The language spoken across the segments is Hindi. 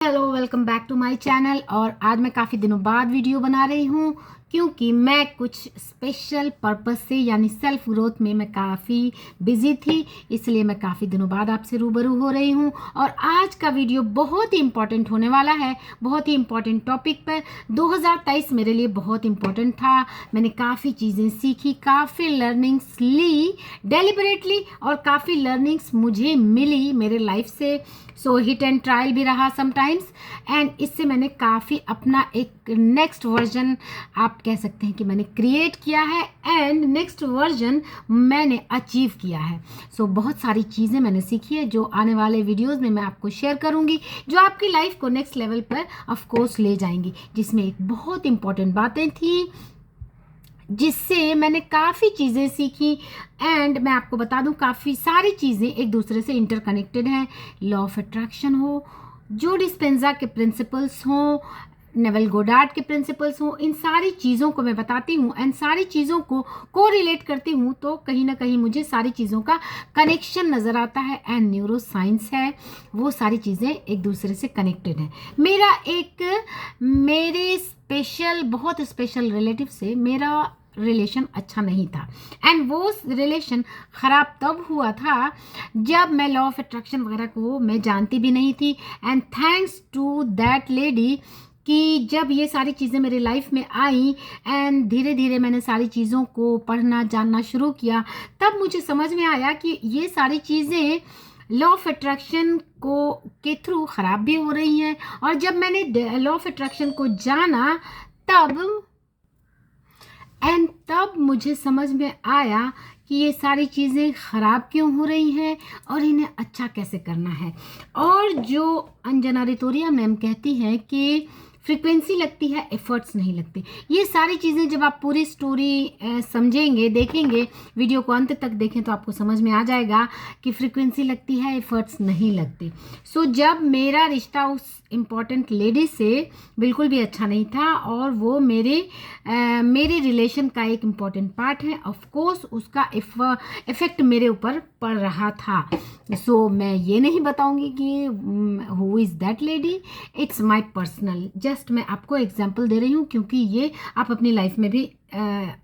Hello, welcome back to my channel. और आज मैं काफ़ी दिनों बाद वीडियो बना रही हूँ क्योंकि मैं कुछ स्पेशल पर्पस से यानी सेल्फ ग्रोथ में मैं काफ़ी बिजी थी, इसलिए मैं काफ़ी दिनों बाद आपसे रूबरू हो रही हूँ। और आज का वीडियो बहुत ही इम्पोर्टेंट होने वाला है, बहुत ही इम्पोर्टेंट टॉपिक पर। 2023 मेरे लिए बहुत इम्पोर्टेंट था। मैंने काफ़ी चीज़ें सीखी, काफ़ी लर्निंग्स ली डेलिबरेटली, और काफ़ी लर्निंग्स मुझे मिली मेरे लाइफ से। सो हिट एंड ट्रायल भी रहा समटाइम्स, एंड इससे मैंने काफ़ी अपना एक नेक्स्ट वर्जन आप कह सकते हैं कि मैंने क्रिएट किया है, एंड नेक्स्ट वर्जन मैंने अचीव किया है। सो बहुत सारी चीज़ें मैंने सीखी है जो आने वाले वीडियोस में मैं आपको शेयर करूंगी, जो आपकी लाइफ को नेक्स्ट लेवल पर ऑफ कोर्स ले जाएंगी। जिसमें एक बहुत इंपॉर्टेंट बातें थी जिससे मैंने काफ़ी चीज़ें सीखी, एंड मैं आपको बता दूं काफ़ी सारी चीज़ें एक दूसरे से इंटरकनेक्टेड हैं। लॉ ऑफ अट्रैक्शन हो, जो डिस्पेंजा के प्रिंसिपल्स हों, नेवल गोडार्ड के प्रिंसिपल्स हों, इन सारी चीज़ों को मैं बताती हूँ एंड सारी चीज़ों को कोरिलेट करती हूँ, तो कहीं ना कहीं मुझे सारी चीज़ों का कनेक्शन नज़र आता है। एंड न्यूरो साइंस है, वो सारी चीज़ें एक दूसरे से कनेक्टेड हैं। मेरे बहुत स्पेशल रिलेटिव से मेरा रिलेशन अच्छा नहीं था, एंड वो रिलेशन ख़राब तब हुआ था जब मैं लॉ ऑफ अट्रैक्शन वगैरह को मैं जानती भी नहीं थी। And thanks to that lady कि जब ये सारी चीज़ें मेरी लाइफ में आई एंड धीरे धीरे मैंने सारी चीज़ों को पढ़ना जानना शुरू किया, तब मुझे समझ में आया कि ये सारी चीज़ें लॉ ऑफ अट्रैक्शन को के थ्रू ख़राब भी हो रही हैं। और जब मैंने लॉ ऑफ अट्रैक्शन को जाना तब मुझे समझ में आया कि ये सारी चीज़ें ख़राब क्यों हो रही हैं और इन्हें अच्छा कैसे करना है। और जो अंजना रितोरिया मैम कहती हैं कि फ्रीक्वेंसी लगती है, एफर्ट्स नहीं लगते। ये सारी चीज़ें जब आप पूरी स्टोरी समझेंगे, देखेंगे, वीडियो को अंत तक देखें, तो आपको समझ में आ जाएगा कि फ्रीक्वेंसी लगती है, एफर्ट्स नहीं लगते। सो जब मेरा रिश्ता उस इम्पॉर्टेंट लेडी से बिल्कुल भी अच्छा नहीं था, और वो मेरे रिलेशन का एक इम्पॉर्टेंट पार्ट है, ऑफ कोर्स उसका इफेक्ट मेरे ऊपर पड़ रहा था। सो मैं ये नहीं बताऊंगी कि who is that lady, it's my personal, just मैं आपको एग्जांपल दे रही हूँ क्योंकि ये आप अपनी लाइफ में भी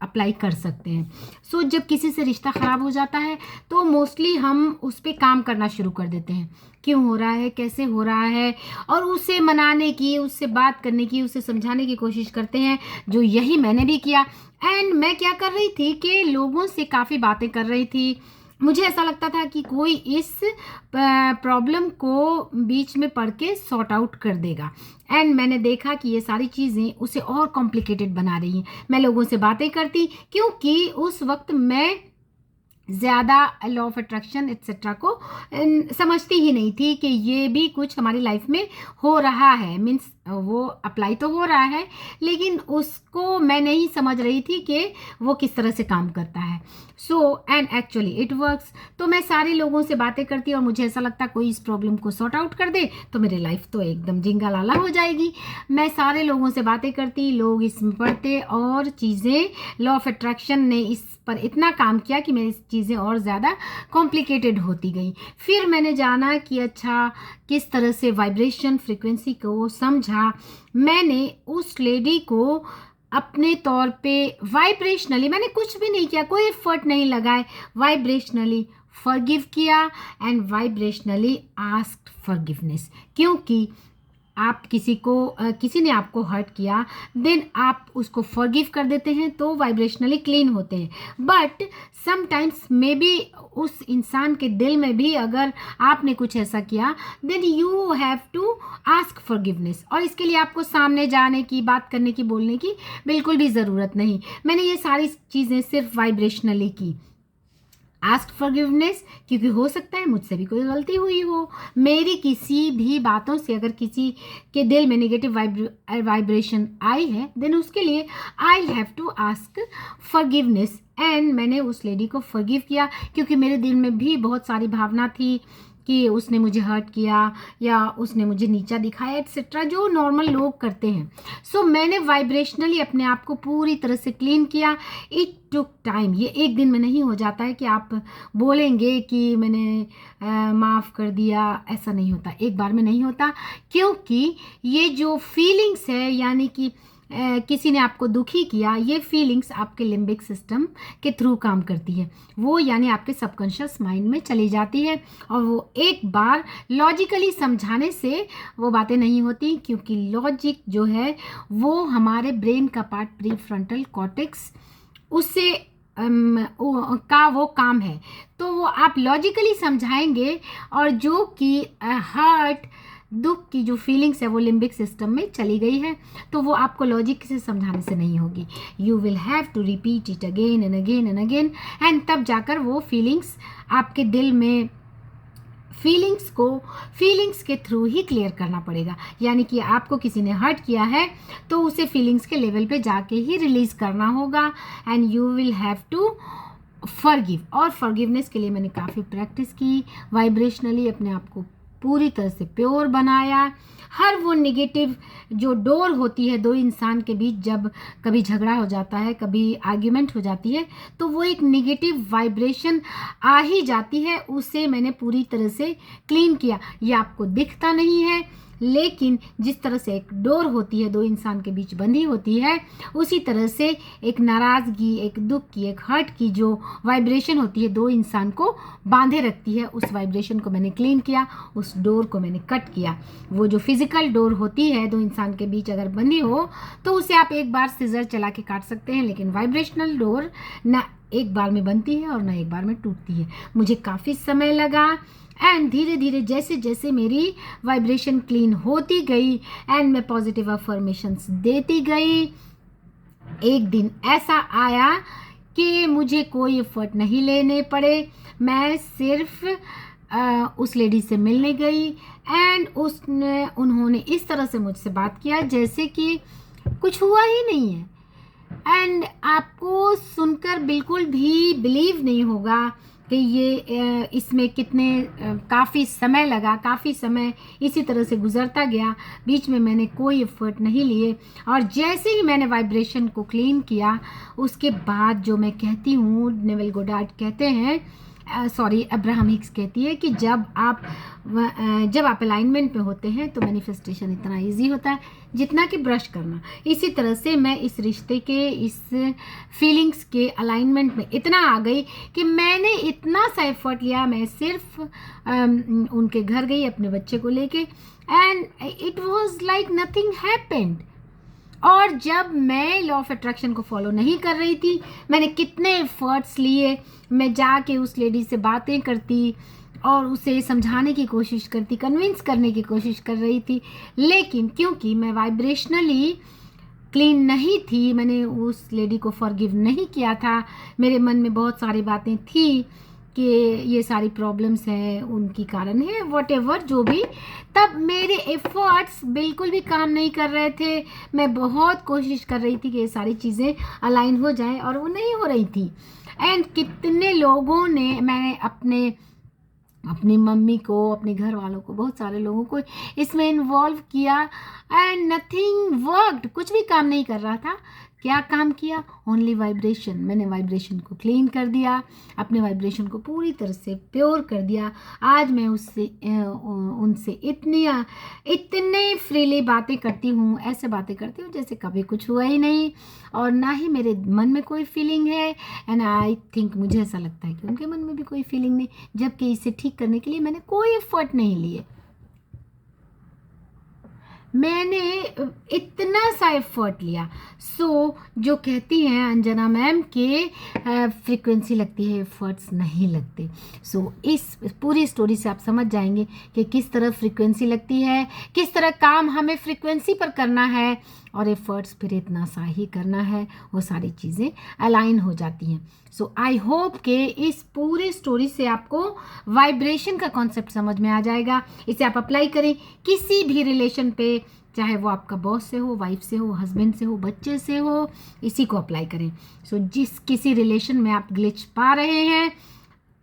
अप्लाई कर सकते हैं। सो जब किसी से रिश्ता ख़राब हो जाता है तो मोस्टली हम उस पर काम करना शुरू कर देते हैं, क्यों हो रहा है, कैसे हो रहा है, और उसे मनाने की, उससे बात करने की, उसे समझाने की कोशिश करते हैं, जो यही मैंने भी किया। एंड मैं क्या कर रही थी कि लोगों से काफ़ी बातें कर रही थी। मुझे ऐसा लगता था कि कोई इस प्रॉब्लम को बीच में पढ़ के सॉर्ट आउट कर देगा, एंड मैंने देखा कि ये सारी चीज़ें उसे और कॉम्प्लिकेटेड बना रही हैं। मैं लोगों से बातें करती क्योंकि उस वक्त मैं ज़्यादा लॉ ऑफ अट्रैक्शन एक्सेट्रा को समझती ही नहीं थी कि ये भी कुछ हमारी लाइफ में हो रहा है, मीन्स वो अप्लाई तो हो रहा है, लेकिन उसको मैं नहीं समझ रही थी कि वो किस तरह से काम करता है। So and actually it works. तो मैं सारे लोगों से बातें करती और मुझे ऐसा लगता कोई इस प्रॉब्लम को सॉर्ट आउट कर दे तो मेरी लाइफ तो एकदम जिंगा लाला हो जाएगी। मैं सारे लोगों से बातें करती, लोग इसमें पढ़ते, और चीज़ें लॉ ऑफ अट्रैक्शन ने इस पर इतना काम किया कि मेरी चीज़ें और ज़्यादा कॉम्प्लिकेटेड होती गई। फिर मैंने जाना कि अच्छा किस तरह से वाइब्रेशन फ्रीक्वेंसी को समझा। मैंने उस लेडी को अपने तौर पे वाइब्रेशनली, मैंने कुछ भी नहीं किया, कोई एफर्ट नहीं लगाए, वाइब्रेशनली फॉरगिव किया एंड वाइब्रेशनली आस्क्ड फॉरगिवनेस। क्योंकि आप किसी ने आपको हर्ट किया, देन आप उसको फॉरगिव कर देते हैं तो वाइब्रेशनली क्लीन होते हैं। बट समटाइम्स मे बी उस इंसान के दिल में भी अगर आपने कुछ ऐसा किया, then you have to ask forgiveness, और इसके लिए आपको सामने जाने की, बात करने की, बोलने की बिल्कुल भी ज़रूरत नहीं। मैंने ये सारी चीज़ें सिर्फ वाइब्रेशनली की। आस्क फॉरगिवनेस क्योंकि हो सकता है मुझसे भी कोई गलती हुई हो, मेरी किसी भी बातों से अगर किसी के दिल में नेगेटिव वाइब्रेशन आई है, देन उसके लिए I have to ask forgiveness. And मैंने उस लेडी को फॉरगिव किया क्योंकि मेरे दिल में भी बहुत सारी भावना थी, कि उसने मुझे हर्ट किया या उसने मुझे नीचा दिखाया एटसेट्रा, जो नॉर्मल लोग करते हैं। सो मैंने वाइब्रेशनली अपने आप को पूरी तरह से क्लीन किया। इट टुक टाइम, ये एक दिन में नहीं हो जाता है कि आप बोलेंगे कि मैंने माफ़ कर दिया, ऐसा नहीं होता, एक बार में नहीं होता। क्योंकि ये जो फीलिंग्स है, यानी कि किसी ने आपको दुखी किया, ये फीलिंग्स आपके लिम्बिक सिस्टम के थ्रू काम करती है, वो यानी आपके सबकॉन्शियस माइंड में चली जाती है। और वो एक बार लॉजिकली समझाने से वो बातें नहीं होती, क्योंकि लॉजिक जो है वो हमारे ब्रेन का पार्ट प्री फ्रंटल कॉर्टेक्स, उससे का वो काम है। तो वो आप लॉजिकली समझाएंगे, और जो कि हर्ट, दुख की जो फीलिंग्स है वो लिम्बिक सिस्टम में चली गई है, तो वो आपको लॉजिक से समझाने से नहीं होगी। You will have to repeat it again and again and again, and तब जाकर वो फीलिंग्स आपके दिल में, फीलिंग्स के थ्रू ही क्लियर करना पड़ेगा। यानी कि आपको किसी ने हर्ट किया है तो उसे फीलिंग्स के लेवल पे जाके ही रिलीज करना होगा, and you will have to forgive. और फॉरगिवनेस के लिए मैंने काफ़ी प्रैक्टिस की, वाइब्रेशनली अपने आप को पूरी तरह से प्योर बनाया। हर वो नेगेटिव जो डोर होती है दो इंसान के बीच, जब कभी झगड़ा हो जाता है, कभी आर्ग्यूमेंट हो जाती है, तो वो एक नेगेटिव वाइब्रेशन आ ही जाती है, उसे मैंने पूरी तरह से क्लीन किया। ये आपको दिखता नहीं है, लेकिन जिस तरह से एक डोर होती है दो इंसान के बीच बंधी होती है, उसी तरह से एक नाराज़गी, एक दुख की, एक हर्ट की जो वाइब्रेशन होती है दो इंसान को बांधे रखती है, उस वाइब्रेशन को मैंने क्लीन किया, उस डोर को मैंने कट किया। वो जो फिजिकल डोर होती है दो इंसान के बीच अगर बंधी हो तो उसे आप एक बार सिजर चला के काट सकते हैं, लेकिन वाइब्रेशनल डोर ना एक बार में बनती है और ना एक बार में टूटती है। मुझे काफ़ी समय लगा, एंड धीरे धीरे जैसे जैसे मेरी वाइब्रेशन क्लीन होती गई एंड मैं पॉजिटिव अफर्मेशंस देती गई, एक दिन ऐसा आया कि मुझे कोई एफर्ट नहीं लेने पड़े। मैं सिर्फ उस लेडी से मिलने गई, एंड उन्होंने इस तरह से मुझसे बात किया जैसे कि कुछ हुआ ही नहीं है। एंड आपको सुनकर बिल्कुल भी बिलीव नहीं होगा कि ये इसमें कितने काफ़ी समय लगा, काफ़ी समय इसी तरह से गुजरता गया, बीच में मैंने कोई एफर्ट नहीं लिए। और जैसे ही मैंने वाइब्रेशन को क्लीन किया, उसके बाद जो मैं कहती हूँ, नेविल गोडार्ड कहते हैं, अब्राहम हिक्स कहती है कि जब आप अलाइनमेंट में होते हैं तो मैनिफेस्टेशन इतना इजी होता है जितना कि ब्रश करना। इसी तरह से मैं इस रिश्ते के, इस फीलिंग्स के अलाइनमेंट में इतना आ गई कि मैंने इतना सा एफर्ट लिया। मैं सिर्फ उनके घर गई अपने बच्चे को लेके, and it was like nothing happened. और जब मैं लॉ ऑफ अट्रैक्शन को फॉलो नहीं कर रही थी, मैंने कितने एफर्ट्स लिए, मैं जाके उस लेडी से बातें करती और उसे समझाने की कोशिश करती, कन्विंस करने की कोशिश कर रही थी, लेकिन क्योंकि मैं वाइब्रेशनली क्लीन नहीं थी, मैंने उस लेडी को फॉरगिव नहीं किया था, मेरे मन में बहुत सारी बातें थी कि ये सारी प्रॉब्लम्स हैं उनकी कारण है, व्हाटएवर जो भी, तब मेरे एफर्ट्स बिल्कुल भी काम नहीं कर रहे थे। मैं बहुत कोशिश कर रही थी कि ये सारी चीज़ें अलाइन हो जाएं, और वो नहीं हो रही थी। एंड कितने लोगों ने, मैंने अपनी मम्मी को, अपने घर वालों को, बहुत सारे लोगों को इसमें इन्वॉल्व किया, एंड नथिंग वर्कड, कुछ भी काम नहीं कर रहा था। क्या काम किया? Only vibration. मैंने वाइब्रेशन को क्लीन कर दिया, अपने वाइब्रेशन को पूरी तरह से प्योर कर दिया। आज मैं उनसे इतने फ्रीली बातें करती हूँ, ऐसे बातें करती हूँ जैसे कभी कुछ हुआ ही नहीं, और ना ही मेरे मन में कोई फीलिंग है, एंड आई थिंक, मुझे ऐसा लगता है कि उनके मन में भी कोई फीलिंग नहीं, जबकि इसे ठीक करने के लिए मैंने कोई एफर्ट नहीं लिए। मैंने इतना सा एफर्ट लिया। जो कहती हैं अंजना मैम के फ्रीक्वेंसी लगती है, एफर्ट्स नहीं लगते। इस पूरी स्टोरी से आप समझ जाएंगे कि किस तरह फ्रीक्वेंसी लगती है, किस तरह काम हमें फ्रीक्वेंसी पर करना है, और एफर्ट्स फिर इतना सा ही करना है, वो सारी चीज़ें अलाइन हो जाती हैं। आई होप कि इस पूरी स्टोरी से आपको वाइब्रेशन का कॉन्सेप्ट समझ में आ जाएगा। इसे आप अप्लाई करें किसी भी रिलेशन पे, चाहे वो आपका बॉस से हो, वाइफ से हो, हस्बैंड से हो, बच्चे से हो, इसी को अप्लाई करें। जिस किसी रिलेशन में आप ग्लिच पा रहे हैं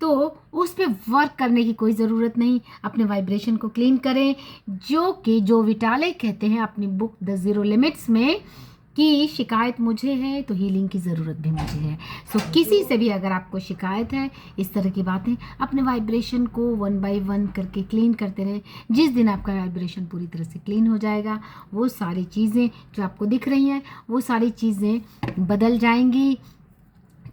तो उस पे वर्क करने की कोई ज़रूरत नहीं। अपने वाइब्रेशन को क्लीन करें, जो विटाले कहते हैं अपनी बुक द ज़ीरो लिमिट्स में कि शिकायत मुझे है तो हीलिंग की ज़रूरत भी मुझे है। सो किसी से भी अगर आपको शिकायत है इस तरह की बातें, अपने वाइब्रेशन को 1 बाय 1 करके क्लीन करते रहें। जिस दिन आपका वाइब्रेशन पूरी तरह से क्लीन हो जाएगा, वो सारी चीज़ें जो आपको दिख रही हैं वो सारी चीज़ें बदल जाएंगी,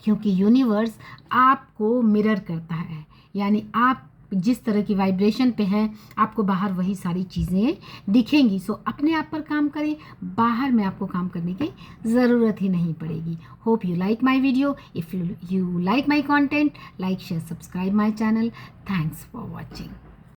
क्योंकि यूनिवर्स आपको मिरर करता है। यानी आप जिस तरह की वाइब्रेशन पे हैं आपको बाहर वही सारी चीज़ें दिखेंगी। सो अपने आप पर काम करें, बाहर में आपको काम करने की ज़रूरत ही नहीं पड़ेगी। Hope you like my video. If you like my content, like share subscribe my channel. Thanks for watching.